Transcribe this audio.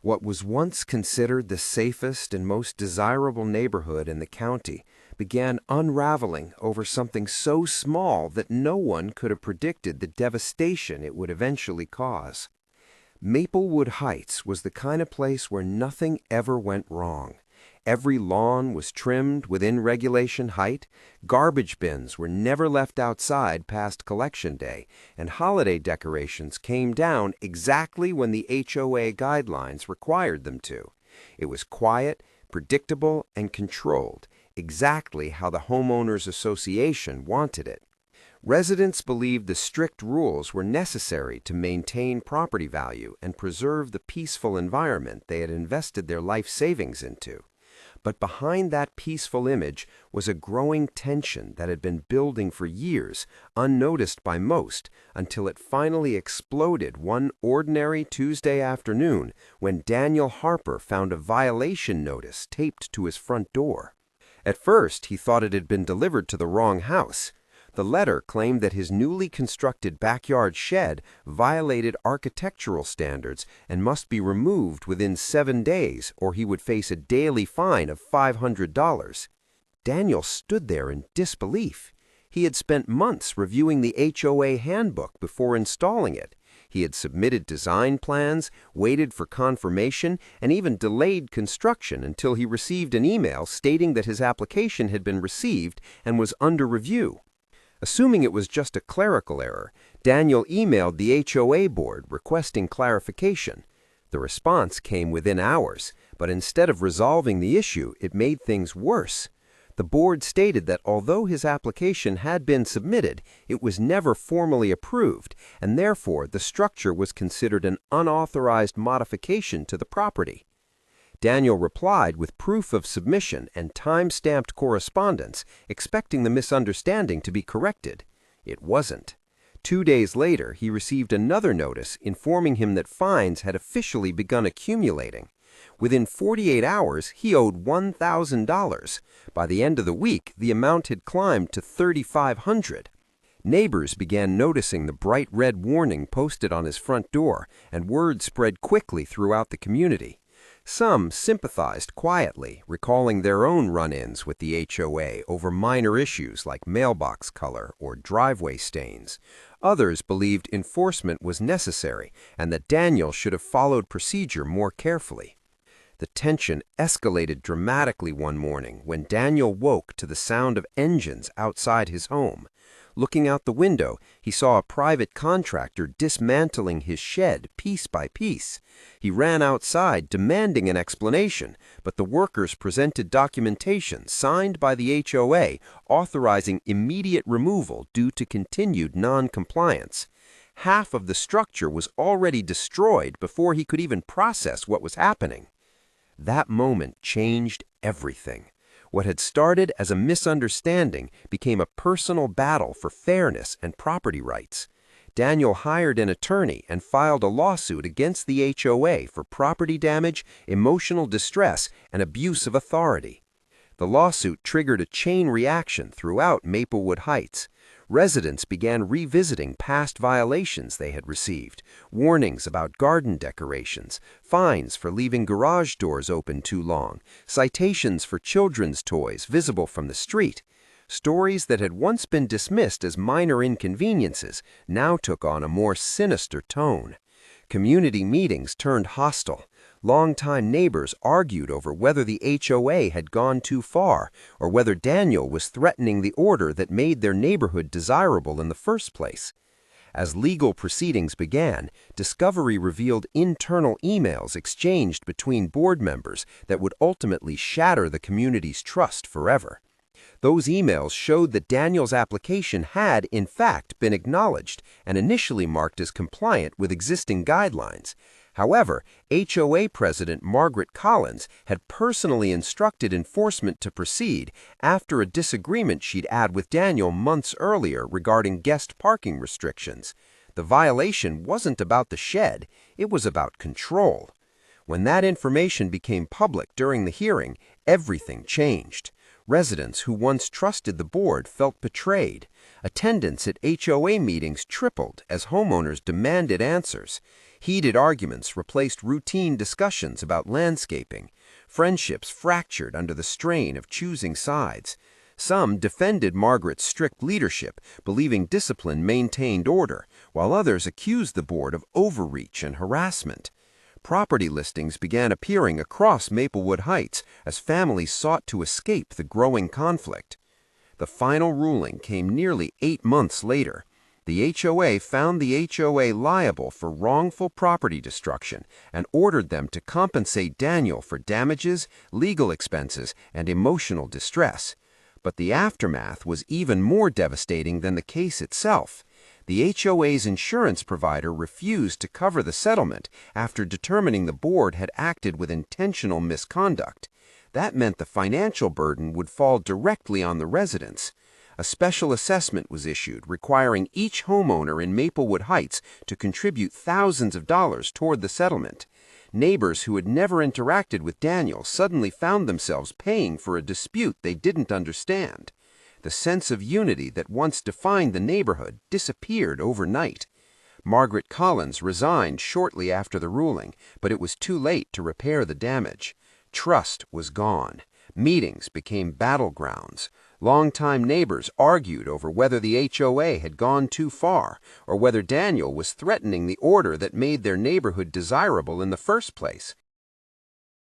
What was once considered the safest and most desirable neighborhood in the county began unraveling over something so small that no one could have predicted the devastation it would eventually cause. Maplewood Heights was the kind of place where nothing ever went wrong. Every lawn was trimmed within regulation height, garbage bins were never left outside past collection day, and holiday decorations came down exactly when the HOA guidelines required them to. It was quiet, predictable, and controlled, exactly how the Homeowners Association wanted it. Residents believed the strict rules were necessary to maintain property value and preserve the peaceful environment they had invested their life savings into. But behind that peaceful image was a growing tension that had been building for years, unnoticed by most, until it finally exploded one ordinary Tuesday afternoon when Daniel Harper found a violation notice taped to his front door. At first, he thought it had been delivered to the wrong house. The letter claimed that his newly constructed backyard shed violated architectural standards and must be removed within 7 days, or he would face a daily fine of $500. Daniel stood there in disbelief. He had spent months reviewing the HOA handbook before installing it. He had submitted design plans, waited for confirmation, and even delayed construction until he received an email stating that his application had been received and was under review. Assuming it was just a clerical error, Daniel emailed the HOA board requesting clarification. The response came within hours, but instead of resolving the issue, it made things worse. The board stated that although his application had been submitted, it was never formally approved, and therefore the structure was considered an unauthorized modification to the property. Daniel replied with proof of submission and time-stamped correspondence, expecting the misunderstanding to be corrected. It wasn't. 2 days later, he received another notice informing him that fines had officially begun accumulating. Within 48 hours, he owed $1,000. By the end of the week, the amount had climbed to $3,500. Neighbors began noticing the bright red warning posted on his front door, and word spread quickly throughout the community. Some sympathized quietly, recalling their own run-ins with the HOA over minor issues like mailbox color or driveway stains. Others believed enforcement was necessary and that Daniel should have followed procedure more carefully. The tension escalated dramatically one morning when Daniel woke to the sound of engines outside his home. Looking out the window, he saw a private contractor dismantling his shed piece by piece. He ran outside demanding an explanation, but the workers presented documentation signed by the HOA authorizing immediate removal due to continued non-compliance. Half of the structure was already destroyed before he could even process what was happening. That moment changed everything. What had started as a misunderstanding became a personal battle for fairness and property rights. Daniel hired an attorney and filed a lawsuit against the HOA for property damage, emotional distress, and abuse of authority. The lawsuit triggered a chain reaction throughout Maplewood Heights. Residents began revisiting past violations they had received, warnings about garden decorations, fines for leaving garage doors open too long, citations for children's toys visible from the street. Stories that had once been dismissed as minor inconveniences now took on a more sinister tone. Community meetings turned hostile. Longtime neighbors argued over whether the HOA had gone too far or whether Daniel was threatening the order that made their neighborhood desirable in the first place. As legal proceedings began, discovery revealed internal emails exchanged between board members that would ultimately shatter the community's trust forever. Those emails showed that Daniel's application had, in fact, been acknowledged and initially marked as compliant with existing guidelines. However, HOA President Margaret Collins had personally instructed enforcement to proceed after a disagreement she'd had with Daniel months earlier regarding guest parking restrictions. The violation wasn't about the shed, it was about control. When that information became public during the hearing, everything changed. Residents who once trusted the board felt betrayed. Attendance at HOA meetings tripled as homeowners demanded answers. Heated arguments replaced routine discussions about landscaping. Friendships fractured under the strain of choosing sides. Some defended Margaret's strict leadership, believing discipline maintained order, while others accused the board of overreach and harassment. Property listings began appearing across Maplewood Heights as families sought to escape the growing conflict. The final ruling came nearly 8 months later. The HOA found the HOA liable for wrongful property destruction and ordered them to compensate Daniel for damages, legal expenses, and emotional distress. But the aftermath was even more devastating than the case itself. The HOA's insurance provider refused to cover the settlement after determining the board had acted with intentional misconduct. That meant the financial burden would fall directly on the residents. A special assessment was issued requiring each homeowner in Maplewood Heights to contribute thousands of dollars toward the settlement. Neighbors who had never interacted with Daniel suddenly found themselves paying for a dispute they didn't understand. The sense of unity that once defined the neighborhood disappeared overnight. Margaret Collins resigned shortly after the ruling, but it was too late to repair the damage. Trust was gone. Meetings became battlegrounds. Longtime neighbors argued over whether the HOA had gone too far or whether Daniel was threatening the order that made their neighborhood desirable in the first place.